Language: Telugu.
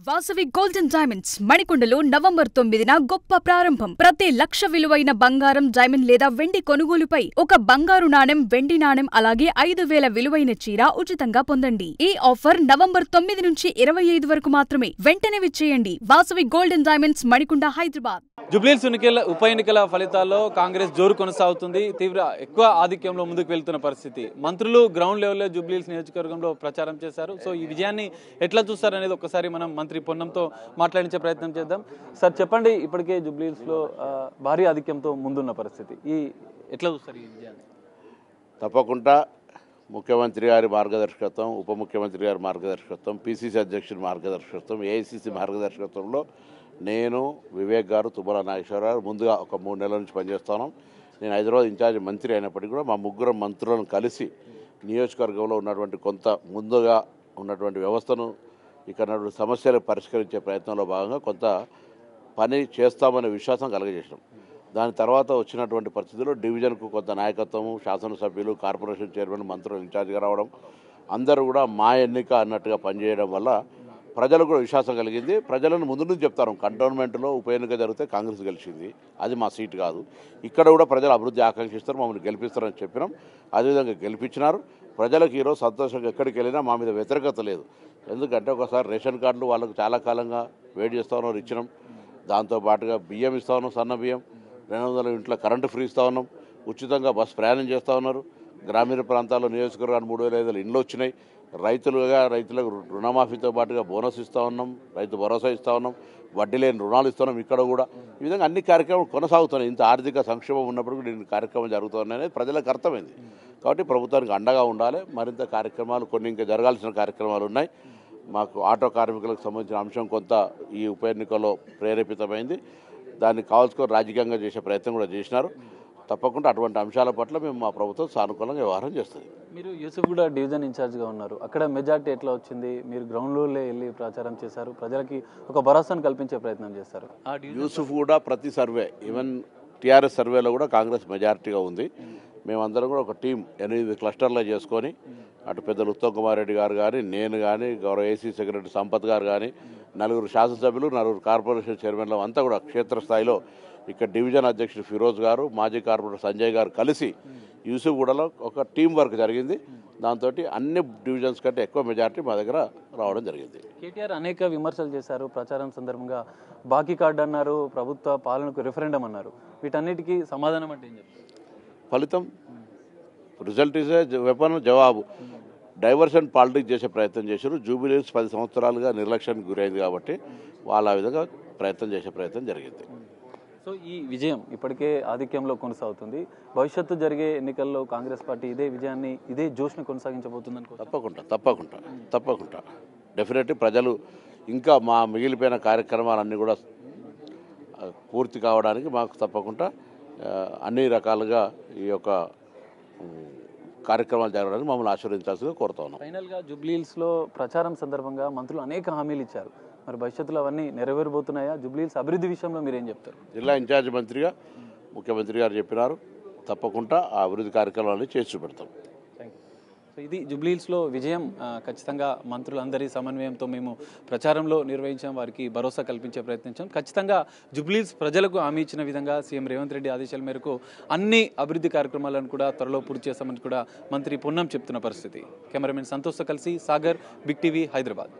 వాసవి గోల్డెన్ డైమండ్స్ మణికొండలో నవంబర్ 9న గొప్ప ప్రారంభం. ప్రతి లక్ష విలువైన బంగారం, డైమండ్ లేదా వెండి కొనుగోలుపై ఒక బంగారు నాణెం, వెండి నాణెం అలాగే 5,000 విలువైన చీర ఉచితంగా పొందండి. ఈ ఆఫర్ నవంబర్ 9 నుంచి 25 వరకు మాత్రమే. వెంటనే విచ్చేయండి. Vasavi golden diamonds Manikonda, Hyderabad. జూబ్లీహిల్స్ ఉప ఎన్నికల ఫలితాల్లో కాంగ్రెస్ జోరు కొనసాగుతుంది. ఎక్కువ ఆధిక్యంలో ముందుకు వెళ్తున్న పరిస్థితి. మంత్రులు గ్రౌండ్ లెవెల్లో జూబ్లీహిల్స్ నియోజకవర్గంలో ప్రచారం చేశారు. సో ఈ విజయాన్ని ఎట్లా చూస్తారు అనేది ఒకసారి మనం మంత్రి పొన్నంతో మాట్లాడించే ప్రయత్నం చేద్దాం. సార్ చెప్పండి, ఇప్పటికే జూబ్లీహిల్స్లో భారీ ఆధిక్యంతో ముందున్న పరిస్థితి, ఎట్లా చూస్తారు ఈ విజయాన్ని? తప్పకుండా ముఖ్యమంత్రి గారి మార్గదర్శకత్వం, ఉప ముఖ్యమంత్రి గారి మార్గదర్శకత్వం, పిసిసి అధ్యక్షుడి మార్గదర్శకత్వం, ఏఐసిసి మార్గదర్శకత్వంలో నేను, వివేక్ గారు, తుమ్మల నాగేశ్వరరావు ముందుగా ఒక 3 నెలల నుంచి పనిచేస్తున్నాం. నేను హైదరాబాద్ ఇన్ఛార్జ్ మంత్రి అయినప్పటికీ కూడా మా ముగ్గురు మంత్రులను కలిసి నియోజకవర్గంలో ఉన్నటువంటి కొంత ముందుగా ఉన్నటువంటి వ్యవస్థను, ఇక్కడ సమస్యలు పరిష్కరించే ప్రయత్నంలో భాగంగా కొంత పని చేస్తామనే విశ్వాసం కలగజేసినాం. దాని తర్వాత వచ్చినటువంటి పరిస్థితుల్లో డివిజన్కు కొంత నాయకత్వము, శాసనసభ్యులు, కార్పొరేషన్ చైర్మన్, మంత్రులు ఇన్ఛార్జిగా రావడం, అందరూ కూడా మా ఎన్నిక అన్నట్టుగా పనిచేయడం వల్ల ప్రజలకు కూడా విశ్వాసం కలిగింది. ప్రజలను ముందు నుంచి చెప్తారు, కంటోన్మెంట్లో ఉప ఎన్నిక జరిగితే కాంగ్రెస్ గెలిచింది, అది మా సీటు కాదు, ఇక్కడ కూడా ప్రజలు అభివృద్ధి ఆకాంక్షిస్తారు, మమ్మల్ని గెలిపిస్తారని చెప్పినాం. అదేవిధంగా గెలిపించినారు. ప్రజలకు ఈరోజు సంతోషంగా ఎక్కడికి వెళ్ళినా మా మీద వ్యతిరేకత లేదు. ఎందుకంటే ఒకసారి రేషన్ కార్డులు వాళ్ళకు చాలా కాలంగా వెయిట్ చేస్తూ ఉన్నారు, ఇచ్చినాం. దాంతోపాటుగా బియ్యం ఇస్తూ ఉన్నాం, సన్న బియ్యం, 200 ఇంట్లో కరెంటు ఫ్రీ ఇస్తూ ఉన్నాం, ఉచితంగా బస్సు ప్రయాణం చేస్తూ ఉన్నారు. గ్రామీణ ప్రాంతాల్లో నియోజకవర్గాన్ని 3,500 ఇండ్లు వచ్చినాయి. రైతులకు రుణమాఫీతో పాటుగా బోనస్ ఇస్తూ ఉన్నాం, రైతు భరోసా ఇస్తూ ఉన్నాం, వడ్డీ లేని రుణాలు ఇస్తున్నాం. ఇక్కడ కూడా ఈ విధంగా అన్ని కార్యక్రమాలు కొనసాగుతున్నాయి. ఇంత ఆర్థిక సంక్షేమం ఉన్నప్పుడు కూడా ఇన్ని కార్యక్రమాలు జరుగుతున్నాయనేది ప్రజలకు అర్థమైంది. కాబట్టి ప్రభుత్వానికి అండగా ఉండాలి. మరింత కార్యక్రమాలు, కొన్ని ఇంకా జరగాల్సిన కార్యక్రమాలు ఉన్నాయి. మాకు ఆటో కార్మికులకు సంబంధించిన అంశం కొంత ఈ ఉప ఎన్నికల్లో ప్రేరేపితమైంది. దాన్ని కావాల్సుకొని రాజకీయంగా చేసే ప్రయత్నం కూడా చేసినారు. తప్పకుండా అటువంటి అంశాల పట్ల మేము మా ప్రభుత్వం సానుకూలంగా వ్యవహారం చేస్తుంది. మీరు యూసుఫ్గూడ డివిజన్ ఇన్ఛార్జ్గా ఉన్నారు, అక్కడ మెజార్టీ ఎట్లా వచ్చింది? మీరు గ్రౌండ్లో వెళ్ళి ప్రచారం చేశారు, ప్రజలకి ఒక భరోసాను కల్పించే ప్రయత్నం చేస్తారు. యూసుఫ్గూడ ప్రతి సర్వే, ఈవెన్ టీఆర్ఎస్ సర్వేలో కూడా కాంగ్రెస్ మెజారిటీగా ఉంది. మేమందరం కూడా ఒక టీం 8 క్లస్టర్లో చేసుకొని, అటు పెద్దలు ఉత్తమ్ కుమార్ రెడ్డి గారు కానీ, నేను కానీ, గౌరవ ఏసీ సెక్రటరీ సంపత్ గారు కానీ, 4 శాసనసభ్యులు, 4 కార్పొరేషన్ చైర్మన్లు అంతా కూడా క్షేత్రస్థాయిలో, ఇక్కడ డివిజన్ అధ్యక్షుడు ఫిరోజ్ గారు, మాజీ కార్పొరేటర్ సంజయ్ గారు కలిసి యూసుఫ్గూడలో ఒక టీం వర్క్ జరిగింది. దాంతో అన్ని డివిజన్స్ కంటే ఎక్కువ మెజారిటీ మా దగ్గర రావడం జరిగింది. కేటీఆర్ అనేక విమర్శలు చేశారు ప్రచారం సందర్భంగా. బాకీ కార్డు అన్నారు, ప్రభుత్వ పాలనకు రిఫరెండం అన్నారు. వీటన్నిటికీ సమాధానం అంటే ఏం చెప్తారు? ఫలితం, రిజల్ట్ ఈజ్ ఏ వెపన్, జవాబు. డైవర్షన్ పాలిటిక్స్ చేసే ప్రయత్నం చేశారు. జూబ్లీహిల్స్ 10 సంవత్సరాలుగా నిర్లక్ష్యానికి గురైంది కాబట్టి వాళ్ళు ఆ విధంగా చేసే ప్రయత్నం జరిగింది. సో ఈ విజయం ఇప్పటికే ఆధిక్యంలో కొనసాగుతుంది. భవిష్యత్తు జరిగే ఎన్నికల్లో కాంగ్రెస్ పార్టీ ఇదే విజయాన్ని, ఇదే జోష్ని కొనసాగించబోతుంది అనుకో. తప్పకుండా డెఫినెట్లీ ప్రజలు ఇంకా మా మిగిలిపోయిన కార్యక్రమాలన్నీ కూడా పూర్తి కావడానికి మాకు తప్పకుండా అన్ని రకాలుగా ఈ యొక్క కార్యక్రమాలు జరగడానికి మమ్మల్ని ఆశీర్వదించాల్సిందిగా కోరుతా ఉన్నాం. ఫైనల్గా జూబ్లీహిల్స్లో ప్రచారం సందర్భంగా మంత్రులు అనేక హామీలు ఇచ్చారు. మరి భవిష్యత్తులో అవన్నీ నెరవేరబోతున్నాయా? జూబ్లీహిల్స్ అభివృద్ధి విషయంలో మీరు ఏం చెప్తారు? జిల్లా ఇన్ఛార్జ్ మంత్రిగా ముఖ్యమంత్రి గారు చెప్పినారు, తప్పకుండా ఆ అభివృద్ధి కార్యక్రమాలను చేసి చూపెడతాం. సో ఇది జూబ్లీహిల్స్లో విజయం. ఖచ్చితంగా మంత్రులందరి సమన్వయంతో మేము ప్రచారంలో నిర్వహించాం, వారికి భరోసా కల్పించే ప్రయత్నించాం. ఖచ్చితంగా జూబ్లీహిల్స్ ప్రజలకు హామీ ఇచ్చిన విధంగా సీఎం రేవంత్ రెడ్డి ఆదేశాల మేరకు అన్ని అభివృద్ధి కార్యక్రమాలను కూడా త్వరలో పూర్తి చేస్తామని కూడా మంత్రి పొన్నం చెప్తున్న పరిస్థితి. కెమెరామెన్ సంతోష్తో కలిసి సాగర్, బిగ్ టీవీ, హైదరాబాద్.